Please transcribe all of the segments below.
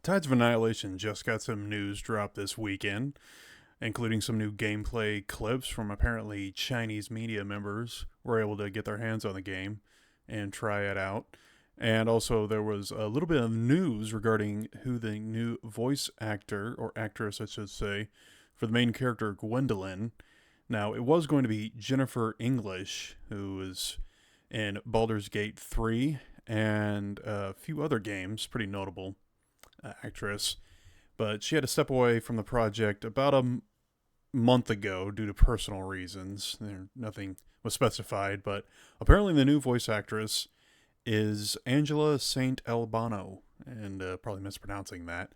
Tides of Annihilation just got some news dropped this weekend, including some new gameplay clips from apparently Chinese media members were able to get their hands on the game and try it out. And also, there was a little bit of news regarding who the new voice actor, or actress, I should say, for the main character, Gwendolyn. Now, it was going to be Jennifer English, who was in Baldur's Gate 3 and a few other games, pretty notable actress, but she had to step away from the project about a month ago due to personal reasons. Nothing was specified, but apparently the new voice actress is Angela St. Albano, and probably mispronouncing that.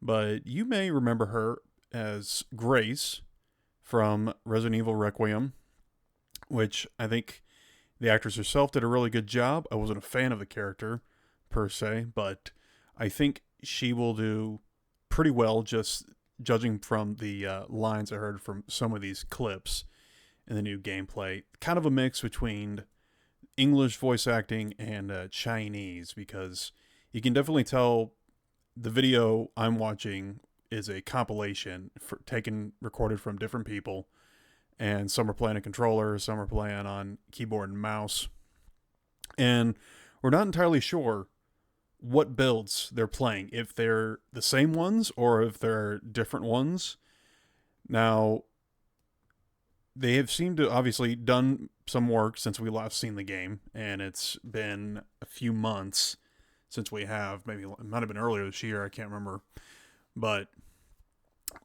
But you may remember her as Grace from Resident Evil Requiem, which I think the actress herself did a really good job. I wasn't a fan of the character per se, but I think she will do pretty well, just judging from the lines I heard from some of these clips in the new gameplay. Kind of a mix between English voice acting and Chinese, because you can definitely tell the video I'm watching is a compilation recorded from different people, and some are playing a controller, some are playing on keyboard and mouse, and we're not entirely sure what builds they're playing, if they're the same ones or if they're different ones. Now, they have seemed to obviously done some work since we last seen the game, and it's been a few months since we have. Maybe it might have been earlier this year, I can't remember. But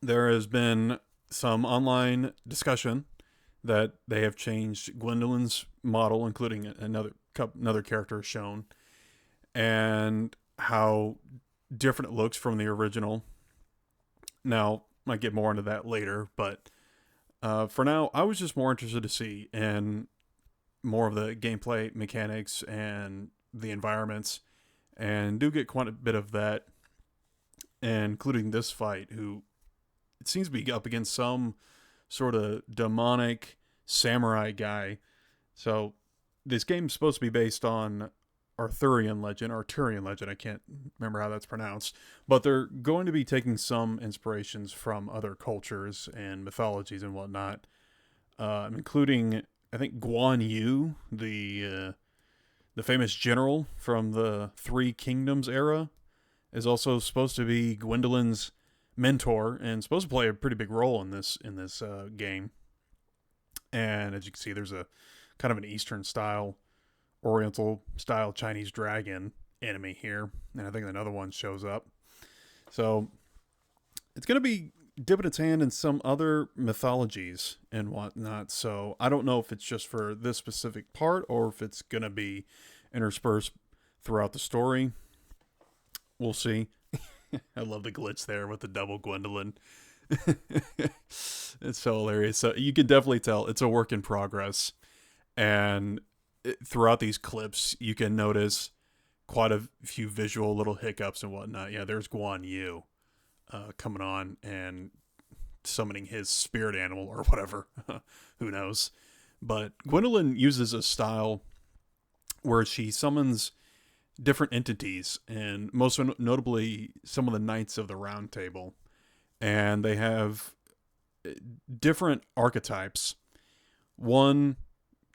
there has been some online discussion that they have changed Gwendolyn's model, including another character shown, and how different it looks from the original. Now, might get more into that later, but for now, I was just more interested to see in more of the gameplay mechanics and the environments, and do get quite a bit of that, including this fight, who it seems to be up against some sort of demonic samurai guy. So this game's supposed to be based on Arthurian legend, I can't remember how that's pronounced, but they're going to be taking some inspirations from other cultures and mythologies and whatnot, including, I think, Guan Yu, the famous general from the Three Kingdoms era, is also supposed to be Gwendolyn's mentor and supposed to play a pretty big role in this game. And as you can see, there's a kind of an Eastern style, Oriental style Chinese dragon enemy here, and I think another one shows up. So it's going to be dipping its hand in some other mythologies and whatnot. So I don't know if it's just for this specific part or if it's going to be interspersed throughout the story. We'll see. I love the glitch there with the double Gwendolyn. It's so hilarious. So you can definitely tell it's a work in progress, and throughout these clips, you can notice quite a few visual little hiccups and whatnot. Yeah, there's Guan Yu coming on and summoning his spirit animal or whatever. Who knows? But Gwendolyn uses a style where she summons different entities, and most notably some of the Knights of the Round Table. And they have different archetypes. One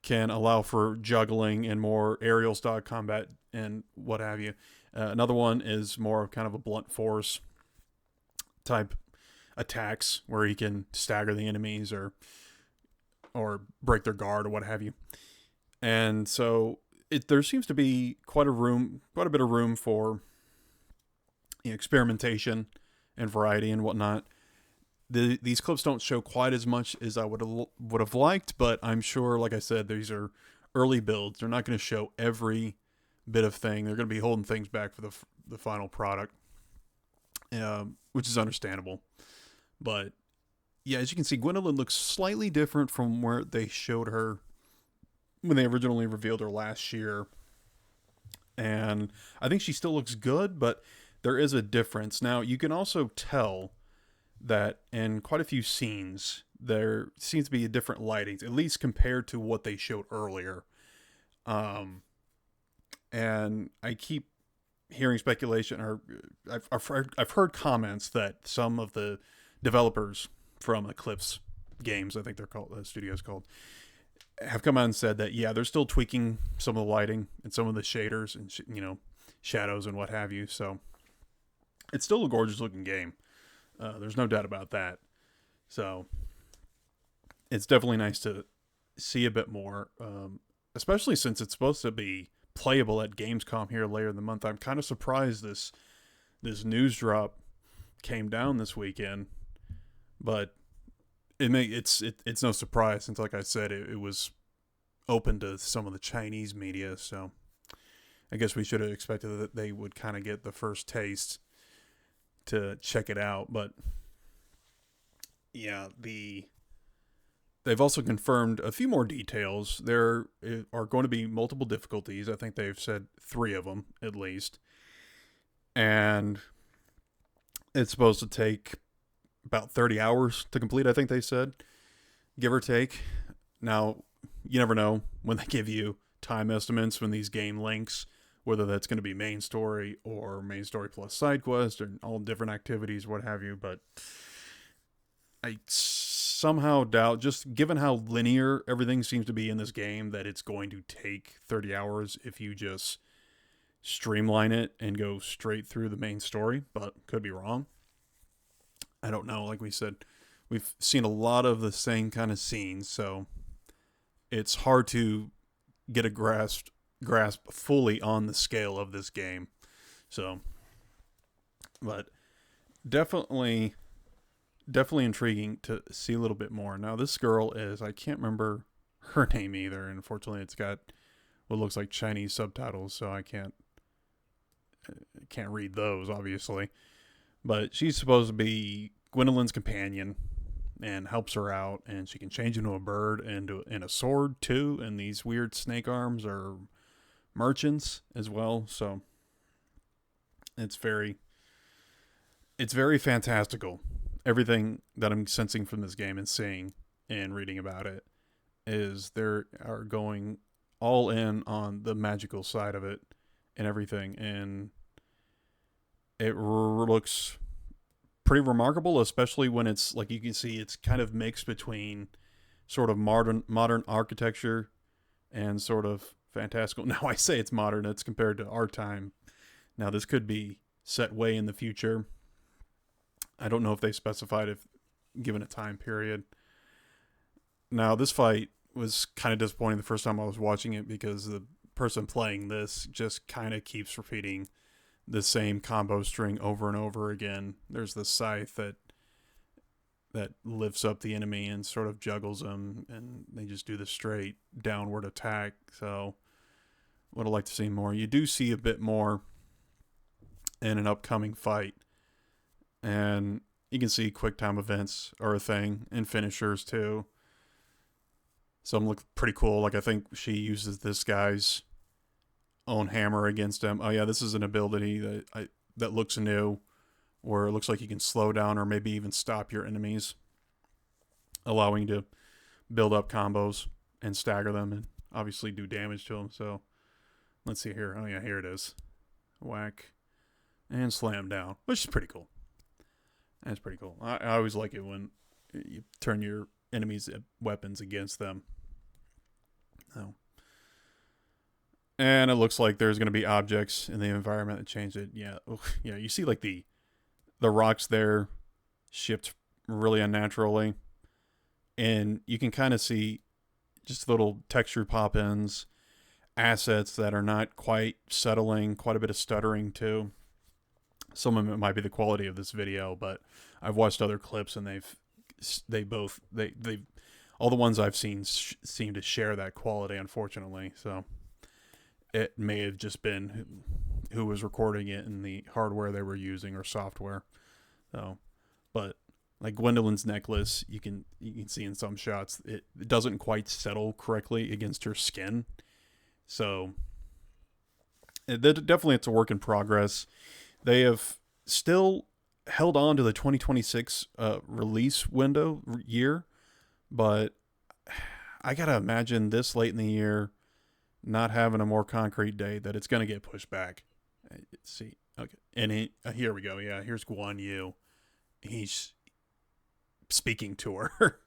can allow for juggling and more aerial style combat and what have you. Another one is more kind of a blunt force type attacks, where he can stagger the enemies or break their guard or what have you. And so there seems to be quite a bit of room for experimentation and variety and whatnot. These clips don't show quite as much as I would have liked, but I'm sure, like I said, these are early builds. They're not going to show every bit of thing. They're going to be holding things back for the final product, which is understandable. But yeah, as you can see, Gwendolyn looks slightly different from where they showed her when they originally revealed her last year. And I think she still looks good, but there is a difference. Now, you can also tell that in quite a few scenes, there seems to be a different lighting, at least compared to what they showed earlier. And I keep hearing speculation, or I've heard comments that some of the developers from Eclipse Games, I think they're called, the studio's called, have come out and said that yeah, they're still tweaking some of the lighting and some of the shaders and shadows and what have you. So it's still a gorgeous looking game. There's no doubt about that. So it's definitely nice to see a bit more, especially since it's supposed to be playable at Gamescom here later in the month. I'm kind of surprised this news drop came down this weekend, but it's no surprise since, like I said, it was open to some of the Chinese media. So I guess we should have expected that they would kind of get the first taste to check it out. But yeah, they've also confirmed a few more details. There are going to be multiple difficulties. I think they've said 3 of them at least. And it's supposed to take about 30 hours to complete, I think they said, give or take. Now, you never know when they give you time estimates when these game links, whether that's going to be main story or main story plus side quest or all different activities, what have you. But I somehow doubt, just given how linear everything seems to be in this game, that it's going to take 30 hours if you just streamline it and go straight through the main story, but could be wrong. I don't know. Like we said, we've seen a lot of the same kind of scenes, so it's hard to get a grasp fully on the scale of this game. So, but definitely intriguing to see a little bit more. Now, this girl is, I can't remember her name either. And unfortunately, it's got what looks like Chinese subtitles, so I can't read those, obviously. But she's supposed to be Gwendolyn's companion and helps her out, and she can change into a bird and a sword too, and these weird snake arms are merchants as well. So it's very fantastical. Everything that I'm sensing from this game and seeing and reading about it is they are going all in on the magical side of it and everything, and it looks pretty remarkable, especially when it's like you can see it's kind of mixed between sort of modern architecture and sort of fantastical. Now I say it's modern, it's compared to our time. Now this could be set way in the future. I don't know if they specified if given a time period. Now this fight was kind of disappointing the first time I was watching it because the person playing this just kind of keeps repeating the same combo string over and over again. There's this scythe that lifts up the enemy and sort of juggles them, and they just do the straight downward attack. So would have liked to see more. You do see a bit more in an upcoming fight, and you can see quick time events are a thing, and finishers too. Some look pretty cool. Like I think she uses this guy's own hammer against him. Oh yeah, this is an ability that looks new, where it looks like you can slow down or maybe even stop your enemies, allowing you to build up combos and stagger them and obviously do damage to them. So let's see here. Oh yeah, here it is. Whack and slam down, which is pretty cool. That's pretty cool. I always like it when you turn your enemies' weapons against them. Oh. And it looks like there's going to be objects in the environment that change it. Yeah, yeah. You see, like the rocks there shift really unnaturally, and you can kind of see just little texture pop-ins, assets that are not quite settling, quite a bit of stuttering too. Some of it might be the quality of this video, but I've watched other clips and they all the ones I've seen seem to share that quality, unfortunately. So it may have just been who was recording it and the hardware they were using or software. So, but like Gwendolyn's necklace, you can see in some shots it doesn't quite settle correctly against her skin. So definitely it's a work in progress. They have still held on to the 2026 release window year, but I gotta imagine this late in the year not having a more concrete date that it's going to get pushed back. Let's see. Okay. And here we go. Yeah, here's Guan Yu. He's speaking to her.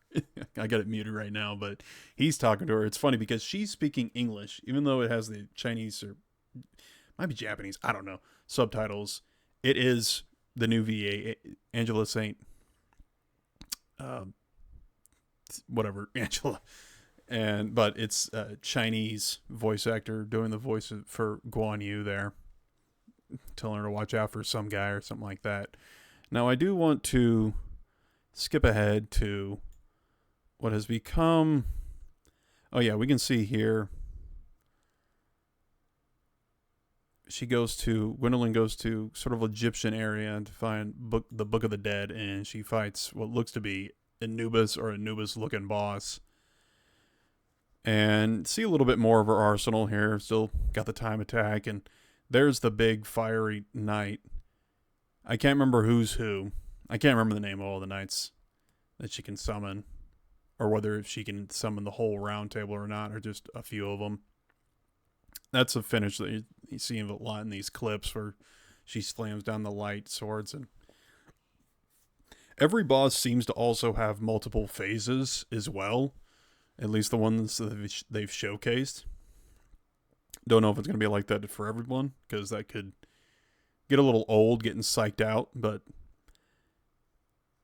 I got it muted right now, but he's talking to her. It's funny because she's speaking English, even though it has the Chinese or might be Japanese, I don't know, subtitles. It is the new VA, Angela Saint, whatever, Angela. But it's a Chinese voice actor doing the voice for Guan Yu there, telling her to watch out for some guy or something like that. Now, I do want to skip ahead to what has become... Oh, yeah, we can see here. Gwendolyn goes to sort of Egyptian area to find the Book of the Dead, and she fights what looks to be Anubis or Anubis-looking boss. And see a little bit more of her arsenal here. Still got the time attack, and there's the big fiery knight. I can't remember who's who. I can't remember the name of all the knights that she can summon, or whether she can summon the whole round table or not, or just a few of them. That's a finish that you see a lot in these clips where she slams down the light swords. And every boss seems to also have multiple phases as well, at least the ones that they've showcased. Don't know if it's going to be like that for everyone, because that could get a little old getting psyched out, but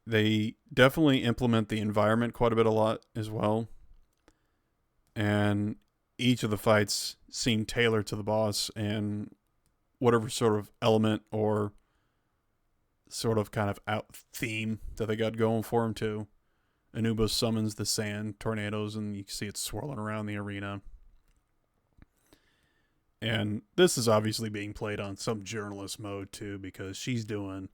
they definitely implement the environment quite a lot as well. And each of the fights seem tailored to the boss and whatever sort of element or sort of kind of out theme that they got going for him too. Anubis summons the sand tornadoes, and you can see it swirling around the arena. And this is obviously being played on some journalist mode too, because she's doing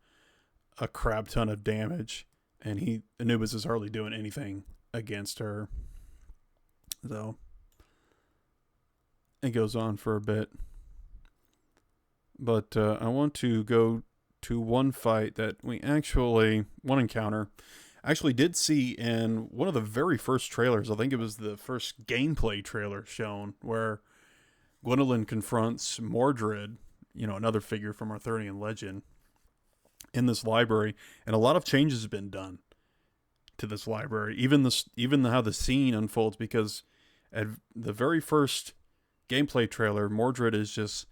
a crap ton of damage, and Anubis is hardly doing anything against her. So it goes on for a bit. But I want to go to one fight that one encounter, actually did see in one of the very first trailers. I think it was the first gameplay trailer shown, where Gwendolyn confronts Mordred, another figure from Arthurian legend, in this library, and a lot of changes have been done to this library. Even how the scene unfolds, because at the very first gameplay trailer, Mordred is just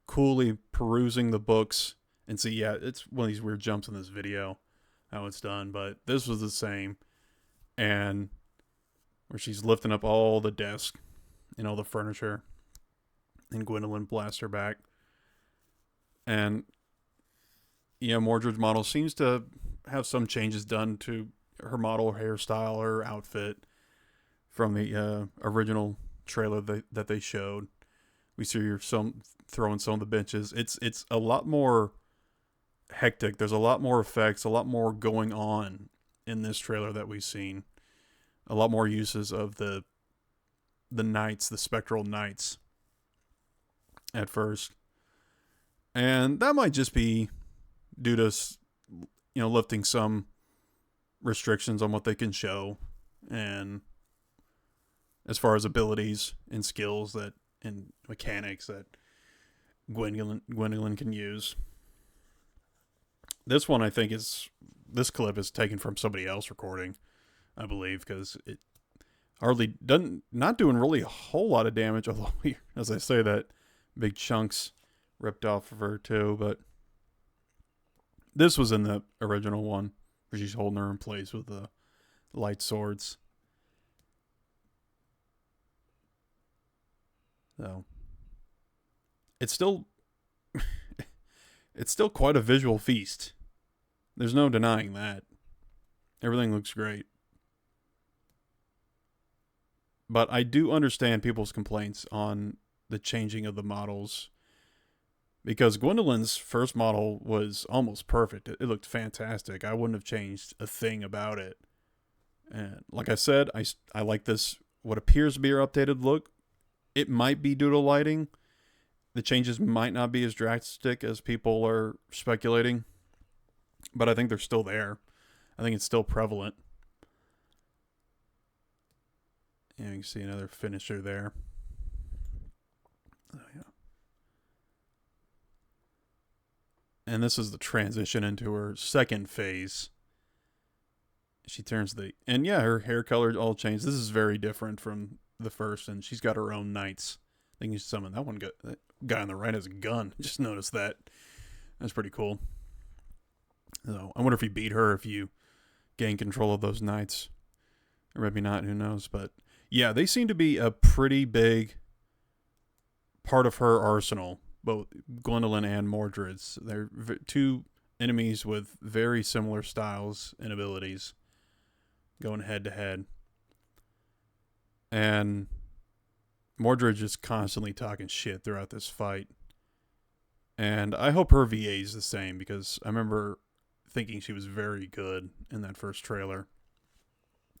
coolly perusing the books, and see, yeah, it's one of these weird jumps in this video, how it's done, but this was the same, and where she's lifting up all the desk and all the furniture, and Gwendolyn blasts her back. And Mordred's model seems to have some changes done to her model, hairstyle, or outfit from the original trailer that they showed. We see her throwing some of the benches. It's a lot more hectic. There's a lot more effects, a lot more going on in this trailer that we've seen. A lot more uses of the knights, the spectral knights at first. And that might just be due to, lifting some restrictions on what they can show, and as far as abilities and skills and mechanics that Gwendolyn can use. This one, I think, this clip is taken from somebody else recording, I believe, because it hardly not doing really a whole lot of damage, although as I say that, big chunks ripped off of her too. But this was in the original one, where she's holding her in place with the light swords. So it's still quite a visual feast. There's no denying that. Everything looks great. But I do understand people's complaints on the changing of the models, because Gwendolyn's first model was almost perfect. It looked fantastic. I wouldn't have changed a thing about it. And like I said, I like this, what appears to be her updated look. It might be due to lighting. The changes might not be as drastic as people are speculating, but I think they're still there. I think it's still prevalent. And you can see another finisher there. Oh, yeah. And this is the transition into her second phase. She turns and yeah, her hair color all changed. This is very different from the first, and she's got her own knights. I think you summoned that guy on the right has a gun. Just noticed that. That's pretty cool. So I wonder if you beat her if you gain control of those knights. Or maybe not, who knows. But yeah, they seem to be a pretty big part of her arsenal, both Gwendolyn and Mordred's. They're two enemies with very similar styles and abilities going head to head. And Mordred just constantly talking shit throughout this fight. And I hope her VA is the same, because I remember thinking she was very good in that first trailer.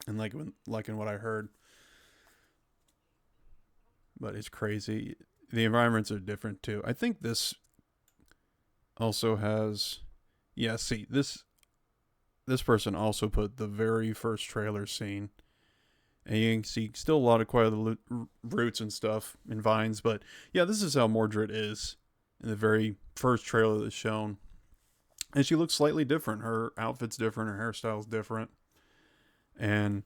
And liking what I heard. But it's crazy. The environments are different too. I think this also has... Yeah, see, this person also put the very first trailer scene. And you can see still a lot of quite a the roots and stuff and vines. But yeah, this is how Mordred is in the very first trailer that's shown. And she looks slightly different. Her outfit's different. Her hairstyle's different. And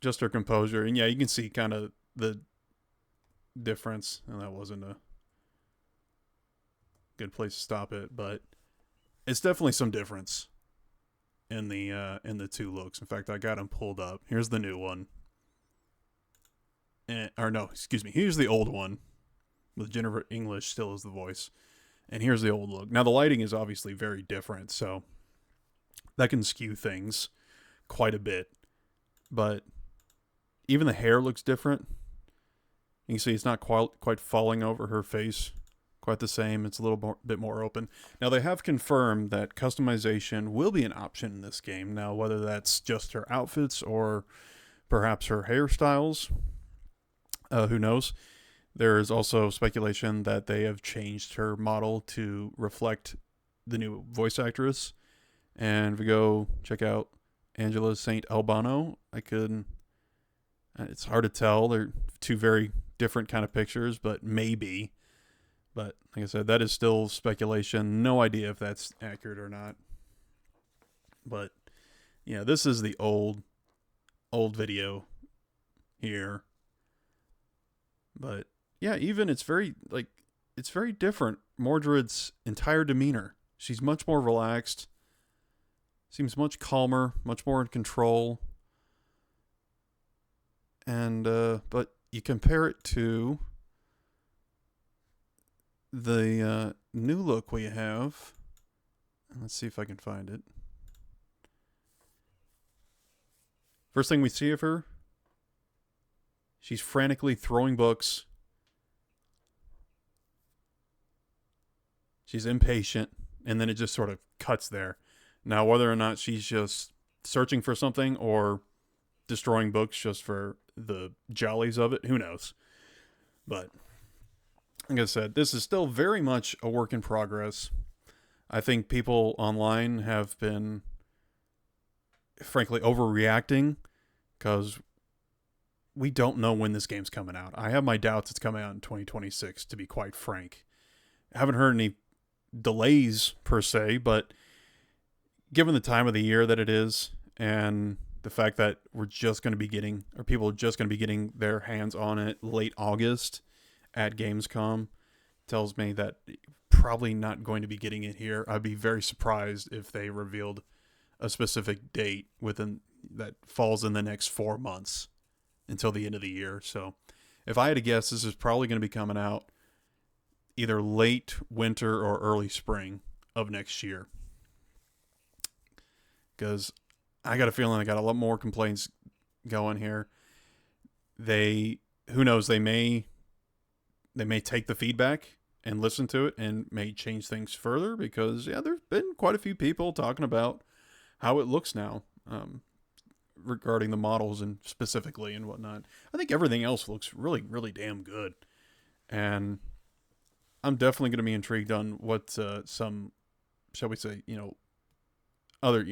just her composure. And yeah, you can see kind of the difference. And that wasn't a good place to stop it. But it's definitely some difference in the two looks. In fact, I got them pulled up. Here's the new one. Here's the old one with Jennifer English still as the voice. And here's the old look. Now the lighting is obviously very different, so that can skew things quite a bit. But even the hair looks different. You can see it's not quite falling over her face quite the same. It's a little bit more open. Now, they have confirmed that customization will be an option in this game. Now, whether that's just her outfits or perhaps her hairstyles, who knows? There is also speculation that they have changed her model to reflect the new voice actress. And if we go check out Angela St. Albano, it's hard to tell. They're two very different kind of pictures, but maybe. But like I said, that is still speculation. No idea if that's accurate or not. But yeah, this is the old video here. But yeah, even it's very different. Mordred's entire demeanor. She's much more relaxed. Seems much calmer, much more in control. And but you compare it to the new look we have. Let's see if I can find it. First thing we see of her, she's frantically throwing books. She's impatient, and then it just sort of cuts there. Now, whether or not she's just searching for something or destroying books just for the jollies of it, who knows? But like I said, this is still very much a work in progress. I think people online have been, frankly, overreacting because we don't know when this game's coming out. I have my doubts it's coming out in 2026, to be quite frank. I haven't heard any delays per se, but given the time of the year that it is and the fact that people are just going to be getting their hands on it late August at Gamescom, tells me that probably not going to be getting it here. I'd be very surprised if they revealed a specific date that falls in the next 4 months until the end of the year. So if I had to guess, this is probably going to be coming out either late winter or early spring of next year. Because I got a feeling I got a lot more complaints going here. Who knows, they may take the feedback and listen to it and may change things further, because yeah, there's been quite a few people talking about how it looks now, regarding the models and specifically and whatnot. I think everything else looks really, really damn good. And I'm definitely going to be intrigued on what some, shall we say, other,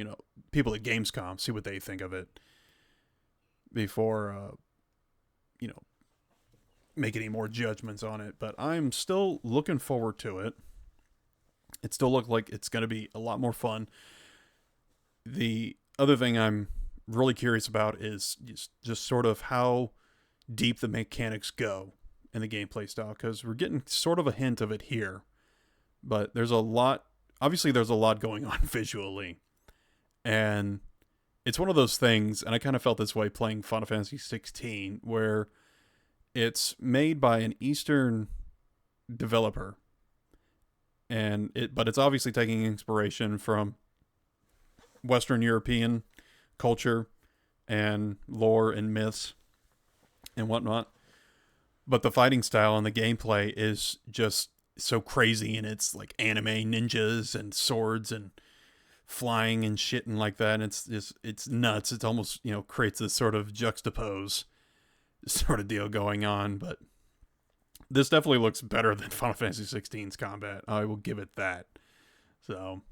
people at Gamescom, see what they think of it before, make any more judgments on it. But I'm still looking forward to it. It still looked like it's going to be a lot more fun. The other thing I'm really curious about is just sort of how deep the mechanics go in the gameplay style, because we're getting sort of a hint of it here, but there's a lot. Obviously, there's a lot going on visually, and it's one of those things. And I kind of felt this way playing Final Fantasy 16, where it's made by an Eastern developer, but it's obviously taking inspiration from Western European culture and lore and myths and whatnot. But the fighting style and the gameplay is just so crazy, and it's like anime ninjas and swords and flying and shit and like that. And it's nuts. It's almost, creates this sort of juxtapose sort of deal going on. But this definitely looks better than Final Fantasy 16's combat. I will give it that. So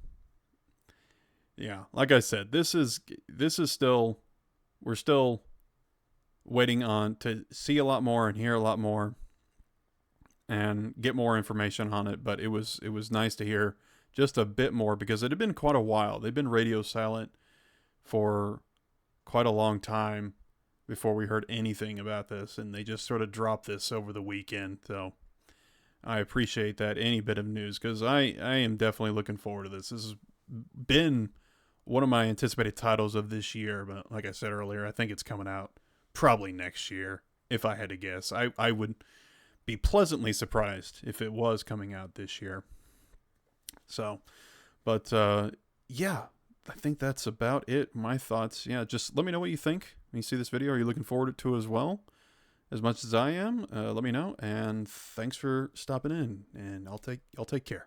yeah, like I said, this is still, we're still waiting on to see a lot more and hear a lot more and get more information on it. But it was nice to hear just a bit more, because it had been quite a while. They've been radio silent for quite a long time before we heard anything about this, and they just sort of dropped this over the weekend. So I appreciate that, any bit of news, because I am definitely looking forward to this. This has been one of my anticipated titles of this year, but like I said earlier, I think it's coming out probably next year, if I had to guess. I would be pleasantly surprised if it was coming out this year. So, but yeah, I think that's about it. My thoughts. Yeah, just let me know what you think when you see this video. Are you looking forward to it as well, as much as I am? Let me know. And thanks for stopping in. And I'll take care.